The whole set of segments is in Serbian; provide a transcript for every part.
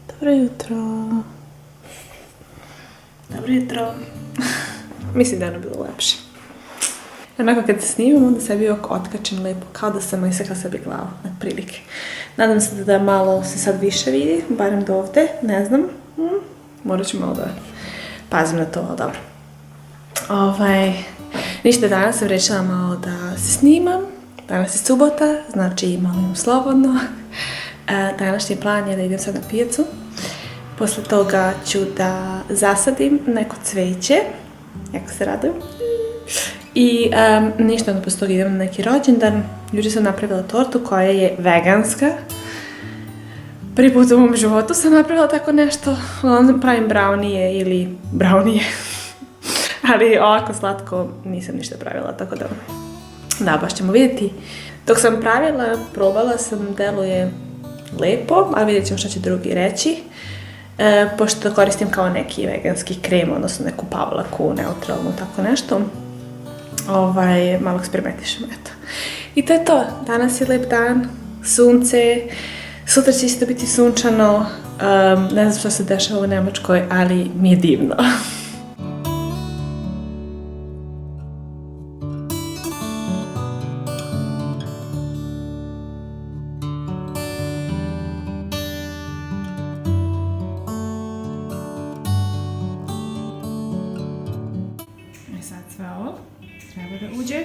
Dobro jutro. Dobro jutro. Mislim da je ono bilo lepše. Onako kad se snimam, onda sebi ovako otkačem lepo, kao da sam isekla sebi glavu, otprilike. Nadam se da malo se sad više vidi, barem do ovde, ne znam. Morat ću malo da pazim na to, ali dobro. Ništa, danas sam rešila malo da se snimam. Danas je subota, znači malo imam slobodno. Današnji plan je da idem sad na pijacu. Posle toga ću da zasadim neko cveće, jako se radujem. I ništa, onda posle toga idem na neki rođendan. Juče sam napravila tortu koja je veganska. Prvi put u mom životu sam napravila tako nešto. Onda pravim brownije ili brownije. Ali ovako slatko nisam ništa pravila, tako da baš ćemo vidjeti. Dok sam pravila, probala sam, deluje lepo, a vidjet ćemo šta će drugi reći. Pošto koristim kao neki veganski krem, odnosno neku pavlaku, neutralnu, tako nešto. Malo eksperimentišem, eto. I to je to. Danas je lep dan, sunce, sutra će isto biti sunčano. Ne znam što se dešava u Nemačkoj, ali mi je divno. Sad sve ovo treba da uđe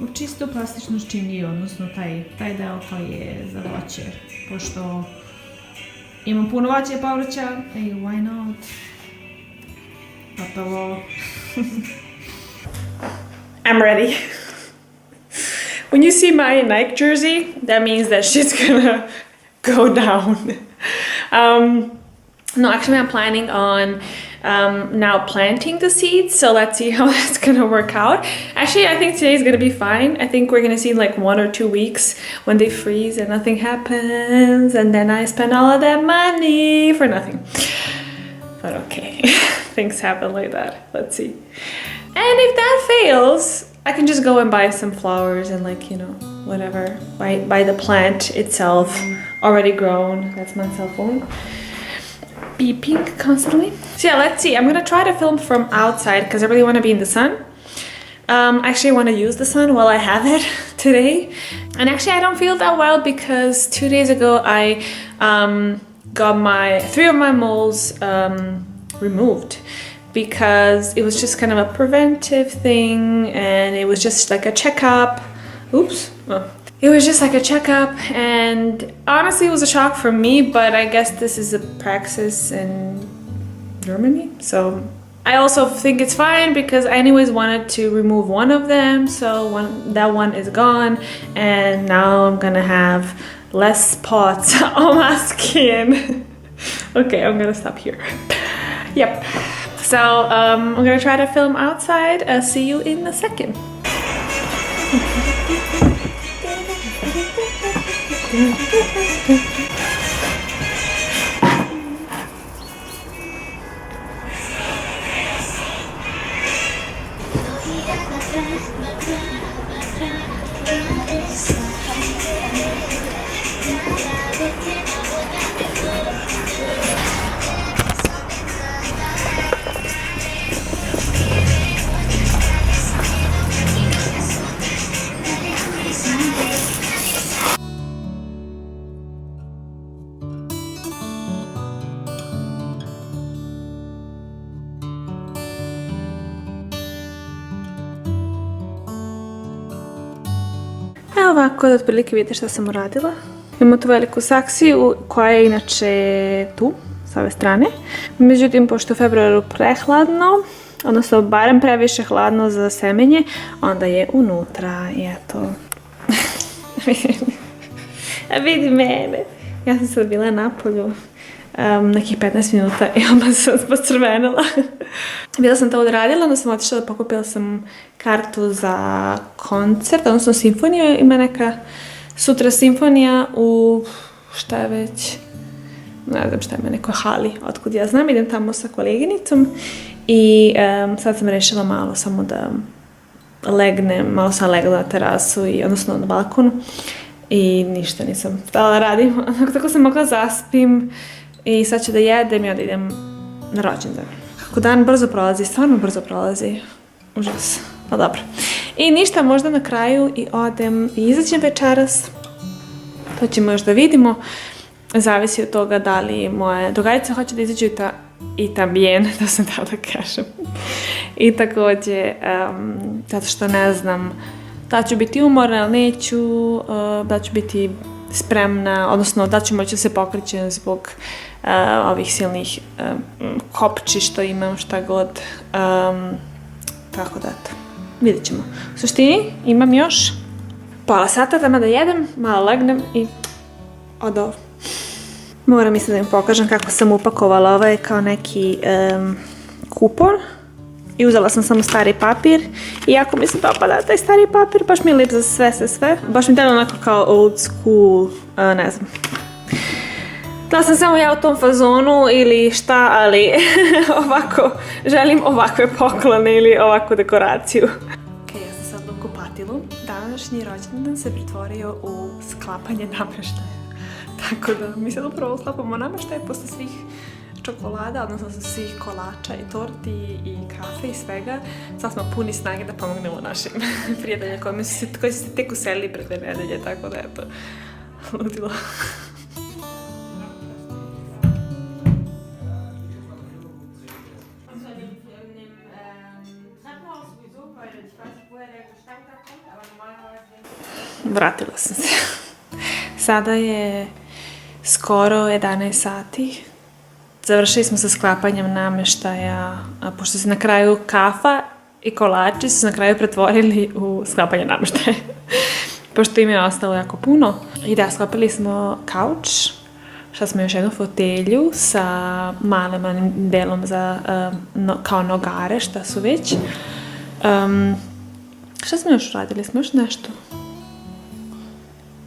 u čistu plastičnu ščiniju, odnosno taj deo koji je za voće, pošto imam puno voća i povrća, why not? Gotovo. I'm ready. When you see my Nike jersey, that means that shit's gonna go down. No, actually I'm planning on now planting the seeds, so let's see how that's gonna work out. Actually, I think today's gonna be fine. I think we're gonna see like 1 or 2 weeks when they freeze and nothing happens, and then I spend all of that money for nothing. But okay, things happen like that. Let's see. And if that fails, I can just go and buy some flowers and whatever. Buy the plant itself already grown. That's my cell phone. Beeping constantly. So yeah, let's see. I'm gonna try to film from outside because I really want to be in the sun. Actually, I want to use the sun while I have it today. And actually, I don't feel that well because 2 days ago I got 3 of my moles removed because it was just kind of a preventive thing, and it was just like a checkup. Oops. Oh. It was just like a checkup, and honestly it was a shock for me, but I guess this is a praxis in Germany, so I also think it's fine because I anyways wanted to remove one of them, so that one is gone, and now I'm gonna have less spots on my skin. Okay, I'm gonna stop here. Yep. So I'm gonna try to film outside. I'll see you in a second. Evo ovako da otprilike vidite šta sam uradila. Imamo tu veliku saksiju koja je inače tu, s ove strane. Međutim, pošto je u februaru prehladno, odnosno barem previše hladno za semenje, onda je unutra i eto. Vidi mene. Ja sam sad bila napolju nekih 15 minuta i onda sam pocrvenila. Bila sam to odradila, onda sam otišla da pokupila sam kartu za koncert, odnosno simfoniju. Ima neka sutra simfonija u šta je već, ne znam šta ima, nekoj hali, otkud ja znam. Idem tamo sa koleginicom i sad sam rešila malo samo da legnem, malo sam legla na terasu, odnosno na balkonu i ništa nisam stala radim. Tako sam mogla zaspim i sad ću da jedem i onda idem na rođendan. Kako dan brzo prolazi, stvarno brzo prolazi. Užas, ali dobro. I ništa, možda na kraju i odem i izađem večeras. To ćemo još da vidimo. Zavisi od toga da li moje drugarice hoće da izađu i tambijen, to sam da kažem. I također, zato što ne znam da ću biti umorna, ali neću, da ću biti spremna, odnosno da ću moći da se pokrećem zbog ovih silnih kopči što imam, šta god. Tako da, eto, vidjet ćemo. U suštini, imam još pola sata tamo da jedem, malo legnem i odo. Moram mislim da im pokažem kako sam upakovala. Ovo je kao neki kupon i uzela sam samo stari papir. Iako mi se dopada taj stari papir, baš mi je lip za sve. Baš mi delo onako kao old school, ne znam. Da sam samo ja u tom fazonu ili šta, ali ovako, želim ovakve poklone ili ovakvu dekoraciju. Ok, ja sam sad u kupatilu. Današnji rođendan se pretvorio u sklapanje namještaja. Tako da mi sad upravo sklapamo namještaje posle svih čokolada, odnosno svih kolača i torti i kafe i svega. Sad smo puni snage da pomognemo našim prijateljima koji su se tek uselili pre 2 nedelje, tako da eto, ludilo. Vratila sam se. Sada je skoro 11 sati. Završili smo sa sklapanjem namještaja, pošto se na kraju kafa i kolači su se na kraju pretvorili u sklapanje namještaja. Pošto im je ostalo jako puno. I da, sklopili smo kauč, šta smo još jednu fotelju sa malim delom za kao nogare, šta su već. Šta smo još radili? Smo još nešto?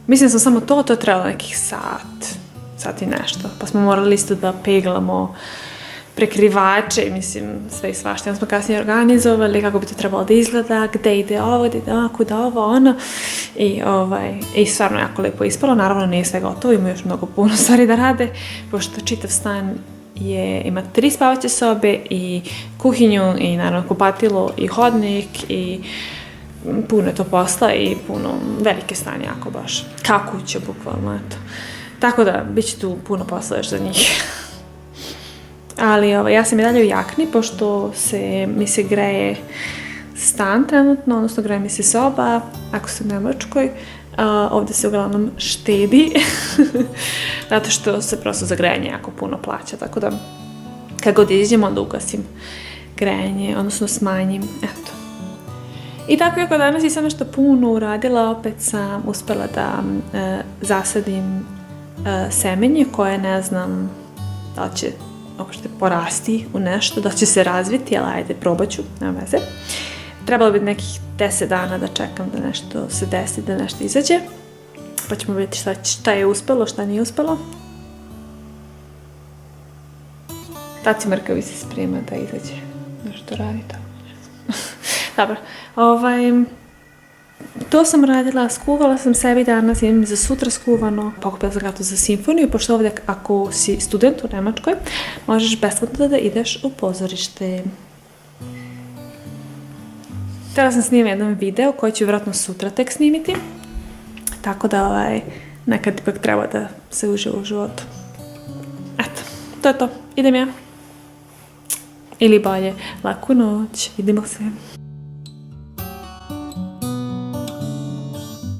Mislim da smo samo to je trebalo nekih sat i nešto. Pa smo morali isto da peglamo prekrivače, mislim, sve i svašta. Onda smo kasnije organizovali kako bi to trebalo da izgleda, gde ide ovo, gde ide ovo, kuda ovo, ono. I stvarno jako lepo ispalo. Naravno, nije sve gotovo, ima još mnogo puno stvari da rade, pošto čitav stan ima 3 spavaće sobe i kuhinju i naravno kupatilo i hodnik i puno je to posla i puno velike stanje, jako baš. Kao kuća, bukvalno, eto. Tako da, bit će tu puno posla još za njih. Ali ja sam i dalje u jakni, pošto mi se greje stan trenutno, odnosno greje mi se soba, ako sam u Nemačkoj. Ovdje se uglavnom štedi, zato što se prosto za grejanje jako puno plaća, tako da kad god izađem, onda ugasim grejanje, odnosno smanjim, eto. I tako kako danas nisam nešto puno uradila, opet sam uspjela da zasadim semenje koje ne znam da li će uopšte porasti u nešto, da će se razviti, ali ajde, probat ću, nema veze. Trebalo bi nekih 10 dana da čekam da nešto se desi, da nešto izađe. Pa ćemo vidjeti šta je uspjelo, šta nije uspjelo. Taci mrkavi se sprema da izađe. Nešto radi tamo. Dobro, to sam radila, skuvala sam sebi danas, imam za sutra skuvano, pokupila sam kartu za simfoniju, pošto ovdje ako si student u Nemačkoj, možeš besplatno da ideš u pozorište. Htjela sam snimiti jedan video koji ću vjerojatno sutra tek snimiti, tako da nekad ipak treba da se uživa u životu. Eto, to je to, idem ja. Ili bolje, laku noć, vidimo se.